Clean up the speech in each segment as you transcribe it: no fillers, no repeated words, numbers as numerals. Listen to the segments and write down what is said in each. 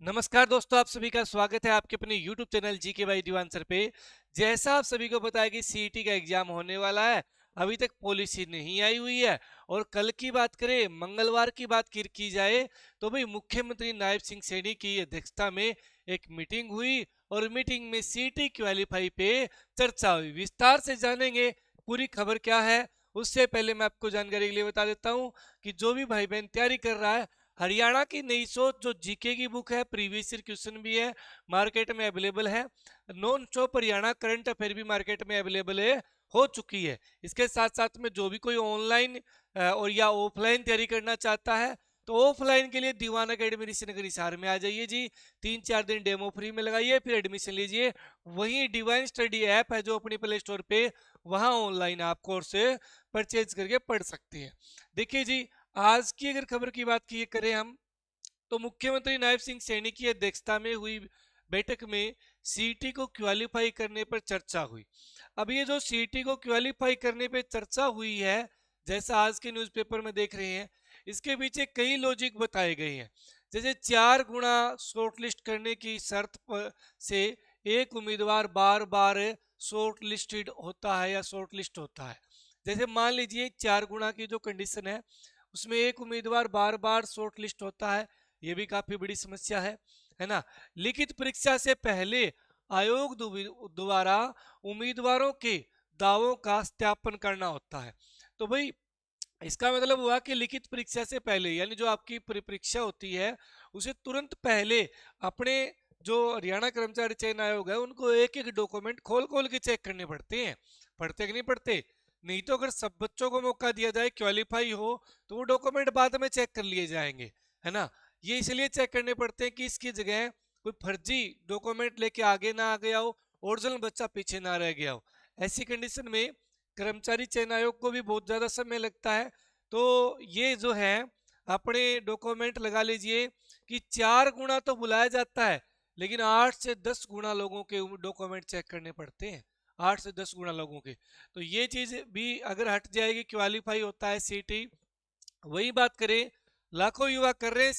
नमस्कार दोस्तों, आप सभी का स्वागत है आपके अपने YouTube channel GK by D answer पे। जैसा आप सभी को पता है कि सीईटी का एग्जाम होने वाला है। अभी तक पॉलिसी नहीं आई हुई है। और कल की बात करें, मंगलवार की बात की जाए तो भाई मुख्यमंत्री नायब सिंह सैनी की अध्यक्षता में एक मीटिंग हुई और मीटिंग में सीईटी क्वालिफाई पे चर्चा हुई। विस्तार से जानेंगे पूरी खबर क्या है। उससे पहले मैं आपको जानकारी के लिए बता देता हूँ कि जो भी भाई बहन तैयारी कर रहा है, हरियाणा की नई सोच जो जीके की बुक है, प्रीवियस ईयर क्वेश्चन भी है, मार्केट में अवेलेबल है। Non stop Haryana current affair भी मार्केट में अवेलेबल है, हो चुकी है। इसके साथ साथ में जो भी कोई ऑनलाइन और या ऑफलाइन तैयारी करना चाहता है तो ऑफलाइन के लिए दीवान अकेडमी ऋषिनगर हिसार में आ जाइए जी। 3-4 दिन डेमो फ्री में लगाइए, फिर एडमिशन लीजिए। वहीं डिवाइन स्टडी ऐप है जो अपनी प्ले स्टोर पे, वहां ऑनलाइन आप कोर्स परचेज करके पढ़ सकते हैं। देखिए जी, आज की अगर खबर की बात की करें हम, तो मुख्यमंत्री नायब सिंह सैनी की अध्यक्षता में हुई बैठक में सीईटी को क्वालिफाई करने पर चर्चा हुई। अब ये जो सीईटी को क्वालिफाई करने पर चर्चा हुई है, जैसा आज के न्यूज़पेपर में देख रहे हैं, इसके पीछे कई लॉजिक बताए गए हैं। जैसे 4 गुना शॉर्टलिस्ट करने की शर्त से एक उम्मीदवार बार बार शॉर्ट लिस्टेड होता है या शॉर्ट लिस्ट होता है। जैसे मान लीजिए 4 गुना की जो कंडीशन है, उसमें एक उम्मीदवार बार बार शॉर्ट लिस्ट होता है, ये भी काफी बड़ी समस्या है ना। लिखित परीक्षा से पहले आयोग द्वारा उम्मीदवारों के दावों का सत्यापन करना होता है। तो भाई इसका मतलब हुआ कि लिखित परीक्षा से पहले, यानी जो आपकी परीक्षा होती है उसे तुरंत पहले अपने जो हरियाणा कर्मचारी चयन आयोग है उनको एक एक डॉक्यूमेंट खोल खोल के चेक करने पड़ते हैं। पढ़ते कि नहीं पढ़ते? नहीं तो अगर सब बच्चों को मौका दिया जाए क्वालिफाई हो तो वो डॉक्यूमेंट बाद में चेक कर लिए जाएंगे, है ना। ये इसलिए चेक करने पड़ते हैं कि इसकी जगह कोई फर्जी डॉक्यूमेंट लेके आगे ना आ गया हो, ओरिजिनल बच्चा पीछे ना रह गया हो। ऐसी कंडीशन में कर्मचारी चयन आयोग को भी बहुत ज़्यादा समय लगता है। तो ये जो है, अपने डॉक्यूमेंट लगा लीजिए कि 4 गुना तो बुलाया जाता है, लेकिन 8 से 10 गुना लोगों के डॉक्यूमेंट चेक करने पड़ते हैं। 8 से 10 गुना लोगों के। तो ये चीज़ भी अगर हट जाएगी, क्वालिफाई होता है सीटी। वही बात करें, लाखों युवा कर रहे हैं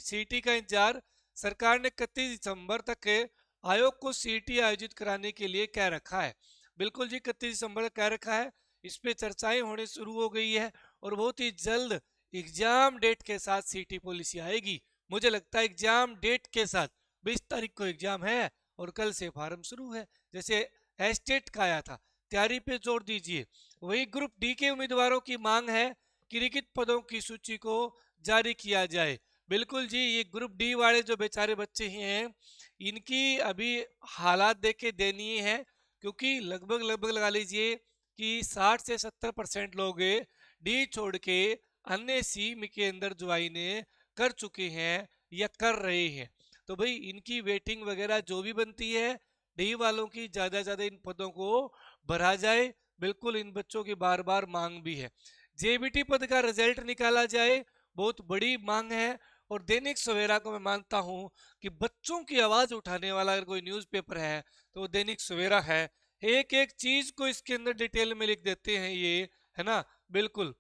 सीटी का इंतजार। सरकार ने 31 दिसंबर तक आयोग को सीटी आयोजित कराने के लिए कह रखा है। बिल्कुल जी, 31 दिसंबर तक कह रखा है। इस पे चर्चाएं होने शुरू हो गई है और बहुत ही जल्द एग्जाम डेट के साथ सीटी पॉलिसी आएगी। मुझे लगता है एग्जाम डेट के साथ, 20 तारीख को एग्जाम है और कल से फार्म शुरू है, जैसे एस्टेट का आया था। तैयारी पे जोर दीजिए। वही ग्रुप डी के उम्मीदवारों की मांग है कि लिखित पदों की सूची को जारी किया जाए। बिल्कुल जी, ये ग्रुप डी वाले जो बेचारे बच्चे ही हैं, इनकी अभी हालात देखे दयनीय है। क्योंकि लगभग लगभग लगा लीजिए कि 60 से 70% लोग डी छोड़ के अन्य सीम के अंदर ज्वाइन कर चुके हैं या कर रहे हैं। तो भाई इनकी वेटिंग वगैरह जो भी बनती है, डी वालों की ज्यादा ज्यादा इन पदों को भरा जाए। बिल्कुल इन बच्चों की बार बार मांग भी है। जेबीटी पद का रिजल्ट निकाला जाए, बहुत बड़ी मांग है। और दैनिक सवेरा को मैं मानता हूं कि बच्चों की आवाज उठाने वाला अगर कोई न्यूज़पेपर है तो वो दैनिक सवेरा है। एक एक चीज को इसके अंदर डिटेल में लिख देते हैं ये, है ना। बिल्कुल।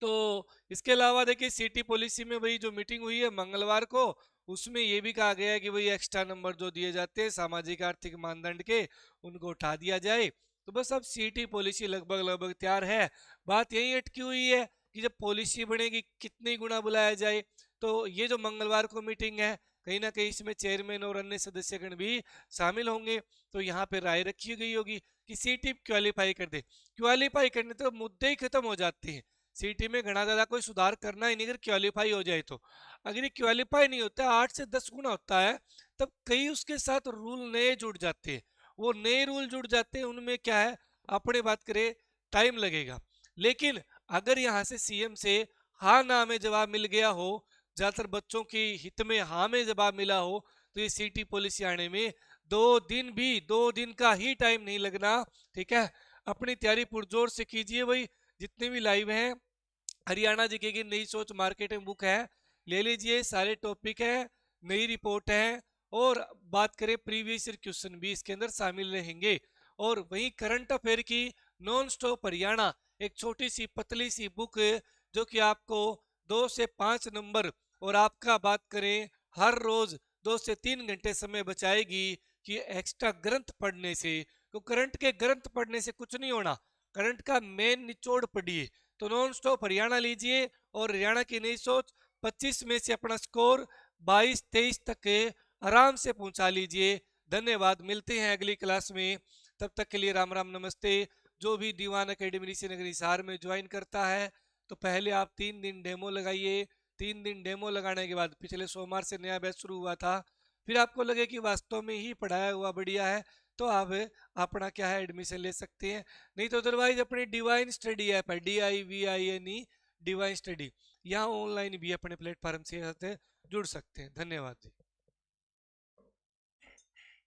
तो इसके अलावा देखिए, सिटी पॉलिसी में वही जो मीटिंग हुई है मंगलवार को, उसमें ये भी कहा गया है कि वही एक्स्ट्रा नंबर जो दिए जाते हैं सामाजिक आर्थिक मानदंड के, उनको उठा दिया जाए। तो बस अब सिटी पॉलिसी लगभग लगभग तैयार है। बात यही अटकी हुई है कि जब पॉलिसी बनेगी कितने गुना बुलाया जाए। तो ये जो मंगलवार को मीटिंग है, कहीं ना कहीं इसमें चेयरमैन और अन्य सदस्यगण भी शामिल होंगे। तो यहाँ पे राय रखी गई होगी कि सीटी क्वालिफाई कर दे। क्वालिफाई करने तो मुद्दे ही खत्म हो जाते हैं। सीटी में घना ज्यादा कोई सुधार करना ही नहीं अगर क्वालिफाई हो जाए तो। अगर ये क्वालिफाई नहीं होता, 8 से 10 गुना होता है, तब कई उसके साथ रूल नए जुड़ जाते हैं। वो नए रूल जुड़ जाते हैं, उनमें क्या है, अपने बात करें, टाइम लगेगा। लेकिन अगर यहाँ से सीएम से हाँ ना में जवाब मिल गया हो, ज्यादातर बच्चों की हित में हाँ में जवाब मिला हो, तो ये सीटी पॉलिसी आने में 2 दिन का ही टाइम नहीं लगना। ठीक है। अपनी तैयारी पुरजोर से कीजिए। वही जितने भी लाइव हैं, हरियाणा जीके की नई सोच मार्केटिंग बुक है, ले लीजिए। सारे टॉपिक है, नई रिपोर्ट है। और बात करें प्रीवियस ईयर क्वेश्चन भी इसके अंदर शामिल रहेंगे। और वहीं करंट अफेयर की नॉन स्टॉप हरियाणा, एक छोटी सी पतली सी बुक जो कि आपको 2 से 5 नंबर, और आपका बात करें हर रोज 2 से 3 घंटे समय बचाएगी कि एक्स्ट्रा ग्रंथ पढ़ने से। तो करंट के ग्रंथ पढ़ने से कुछ नहीं होना, करंट का मेन निचोड़ पढ़िए। तो नॉन स्टॉप हरियाणा लीजिए और हरियाणा की नई सोच 25 में से अपना स्कोर 22-23 तक आराम से पहुंचा लीजिए। धन्यवाद, मिलते हैं अगली क्लास में, तब तक के लिए राम राम नमस्ते। जो भी दीवान अकेडमी नगर हिसार में ज्वाइन करता है तो पहले आप 3 दिन डेमो लगाइए। 3 दिन डेमो लगाने के बाद पिछले सोमवार से नया बैच शुरू हुआ था, फिर आपको लगे कि वास्तव में ही पढ़ाया हुआ बढ़िया है तो आप अपना क्या है एडमिशन ले सकते हैं। नहीं तो अदरवाइज अपनी डिवाइन स्टडी ऐप है, DIVINE डिवाइन स्टडी, यहाँ ऑनलाइन भी अपने प्लेटफॉर्म से जुड़ सकते हैं। धन्यवाद जी।